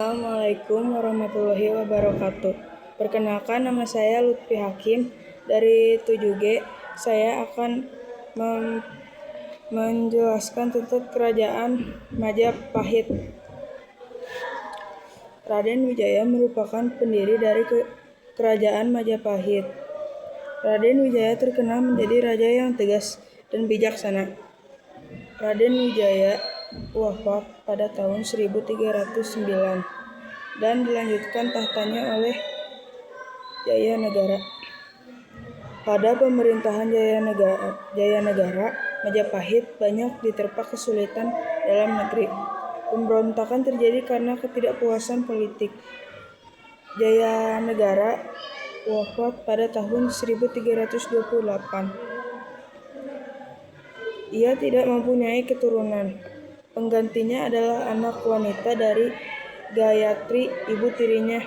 Assalamualaikum warahmatullahi wabarakatuh. Perkenalkan, nama saya Lutfi Hakim dari 7G. Saya akan menjelaskan tentang Kerajaan Majapahit. Raden Wijaya merupakan pendiri dari Kerajaan Majapahit. Raden Wijaya terkenal menjadi raja yang tegas dan bijaksana. Raden Wijaya wafat pada tahun 1309 dan dilanjutkan tahtanya oleh Jayanegara. Pada pemerintahan Jayanegara, Majapahit banyak diterpa kesulitan dalam negeri. Pemberontakan terjadi karena ketidakpuasan politik. Jayanegara wafat pada tahun 1328. Ia tidak mempunyai keturunan. Penggantinya adalah anak wanita dari Gayatri, ibu tirinya,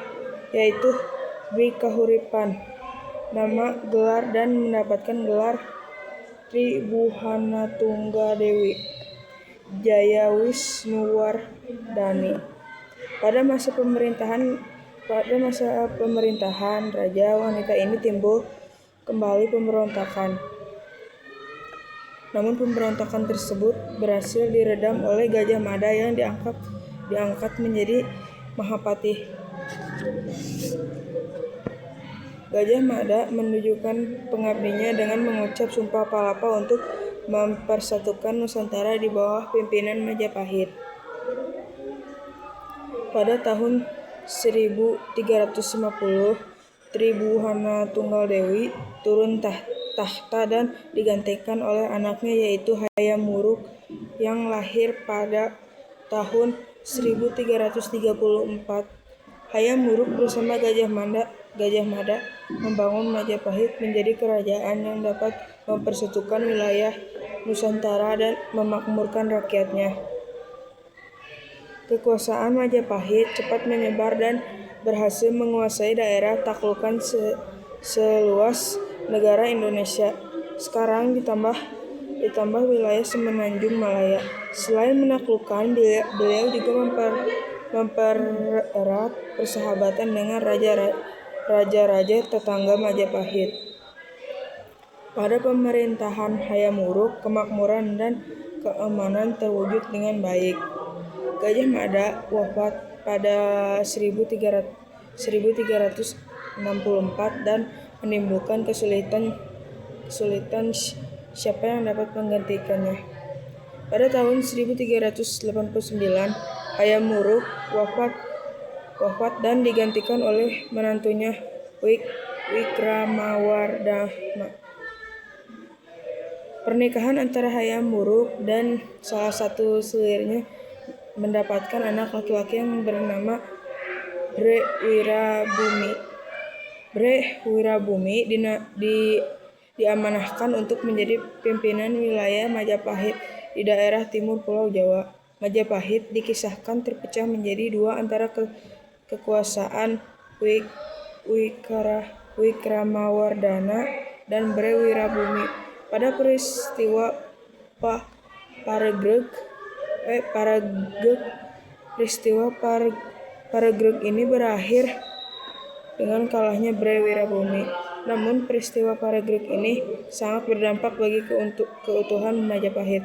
yaitu Dwi Kahuripan, nama gelar dan mendapatkan gelar Tribhuhanatunggadewi Jayawisnuwardhani. Pada masa pemerintahan raja wanita ini timbul kembali pemberontakan. Namun pemberontakan tersebut berhasil diredam oleh Gajah Mada yang diangkat menjadi Mahapatih. Gajah Mada menunjukkan pengabdinya dengan mengucap Sumpah Palapa untuk mempersatukan Nusantara di bawah pimpinan Majapahit. Pada tahun 1350, Tribhuhanatunggadewi turun tahta dan digantikan oleh anaknya, yaitu Hayam Wuruk yang lahir pada tahun 1334. Hayam Wuruk bersama Gajah Mada membangun Majapahit menjadi kerajaan yang dapat mempersatukan wilayah Nusantara dan memakmurkan rakyatnya. Kekuasaan Majapahit cepat menyebar dan berhasil menguasai daerah taklukan seluas negara Indonesia sekarang ditambah wilayah Semenanjung Malaya. Selain menaklukkan, beliau juga mempererat persahabatan dengan raja-raja tetangga Majapahit. Pada pemerintahan Hayam Wuruk, kemakmuran dan keamanan terwujud dengan baik. Gajah Mada wafat pada 1364 dan menimbulkan kesulitan siapa yang dapat menggantikannya. Pada tahun 1389, Hayam Wuruk wafat dan digantikan oleh menantunya Wikramawardhana. Pernikahan antara Hayam Wuruk dan salah satu selirnya mendapatkan anak laki-laki yang bernama Bre Wirabumi diamanahkan untuk menjadi pimpinan wilayah Majapahit di daerah timur Pulau Jawa. Majapahit dikisahkan terpecah menjadi dua antara kekuasaan Wikramawardhana dan Bre Wirabumi. Pada peristiwa Paregreg ini berakhir dengan kalahnya Bre Wirabumi. Namun peristiwa Paregreg ini sangat berdampak bagi keutuhan Majapahit.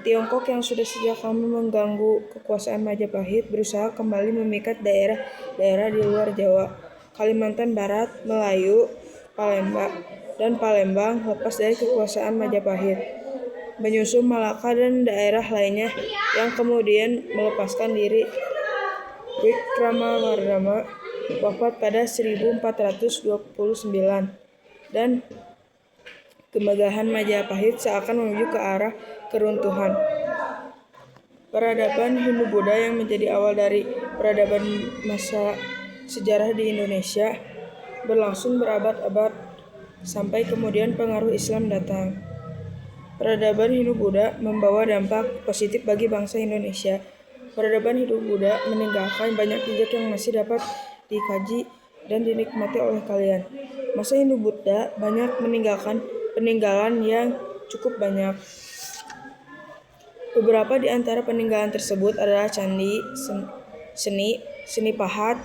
Tiongkok yang sudah sejak lama mengganggu kekuasaan Majapahit berusaha kembali memikat daerah di luar Jawa. Kalimantan Barat, Melayu, Palembang lepas dari kekuasaan Majapahit. Menyusul Malaka dan daerah lainnya yang kemudian melepaskan diri. Wikramawardhana wafat pada 1429 dan kemegahan Majapahit seakan menuju ke arah keruntuhan. Peradaban Hindu-Buddha yang menjadi awal dari peradaban masa sejarah di Indonesia berlangsung berabad-abad sampai kemudian pengaruh Islam datang. Peradaban Hindu-Buddha membawa dampak positif bagi bangsa Indonesia. Peradaban Hindu-Buddha meninggalkan banyak jejak yang masih dapat dikaji dan dinikmati oleh kalian. Masa Hindu-Buddha banyak meninggalkan peninggalan yang cukup banyak. Beberapa di antara peninggalan tersebut adalah candi seni pahat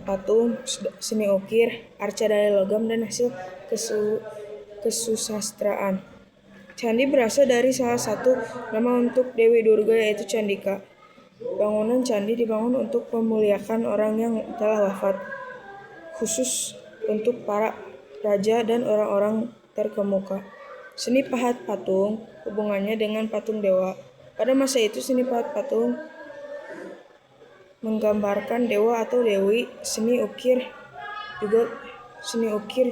patung, seni ukir, arca dari logam, dan hasil kesusastraan. Candi berasal dari salah satu nama untuk Dewi Durga, yaitu Candika. Bangunan candi dibangun untuk memuliakan orang yang telah wafat, khusus untuk para raja dan orang-orang terkemuka. Seni pahat patung hubungannya dengan patung dewa. Pada masa itu seni pahat patung menggambarkan dewa atau dewi. Seni ukir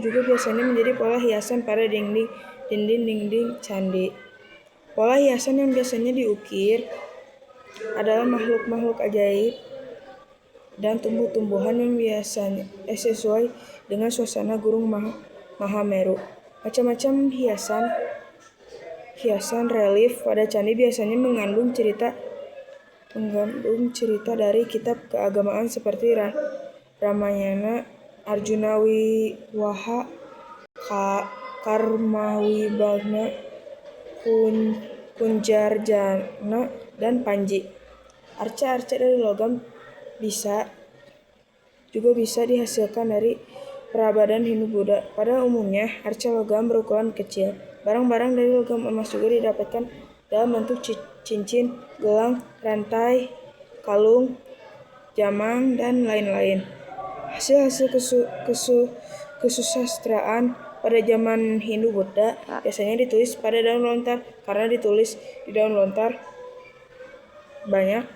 juga biasanya menjadi pola hiasan pada dinding candi. Pola hiasan yang biasanya diukir adalah makhluk-makhluk ajaib dan tumbuh-tumbuhan yang biasanya sesuai dengan suasana Gunung Mahameru. Macam-macam hiasan relief pada candi biasanya mengandung cerita dari kitab keagamaan seperti Ramayana, Arjuna Wiwaha, Karmawibagna, Kunjarjana, dan Panji. Arca-arca dari logam juga bisa dihasilkan dari peradaban Hindu-Buddha. Pada umumnya, arca logam berukuran kecil. Barang-barang dari logam emas juga didapatkan dalam bentuk cincin, gelang, rantai, kalung, jamang, dan lain-lain. Hasil kesusastraan pada zaman Hindu-Buddha biasanya ditulis pada daun lontar. Karena ditulis di daun lontar, banyak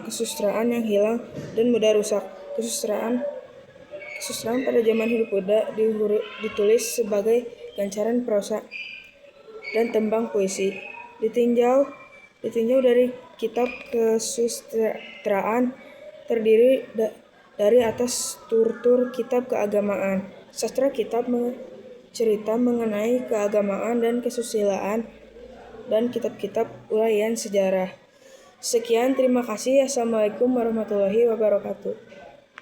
kesusastraan yang hilang dan mudah rusak. Kesusastraan pada zaman Hindu-Buddha ditulis sebagai gancaran prosa dan tembang puisi. Ditinjau dari kitab kesusastraan terdiri dari atas tur kitab keagamaan. Sastra kitab cerita mengenai keagamaan dan kesusilaan, dan kitab-kitab uraian sejarah. Sekian, terima kasih. Assalamualaikum warahmatullahi wabarakatuh.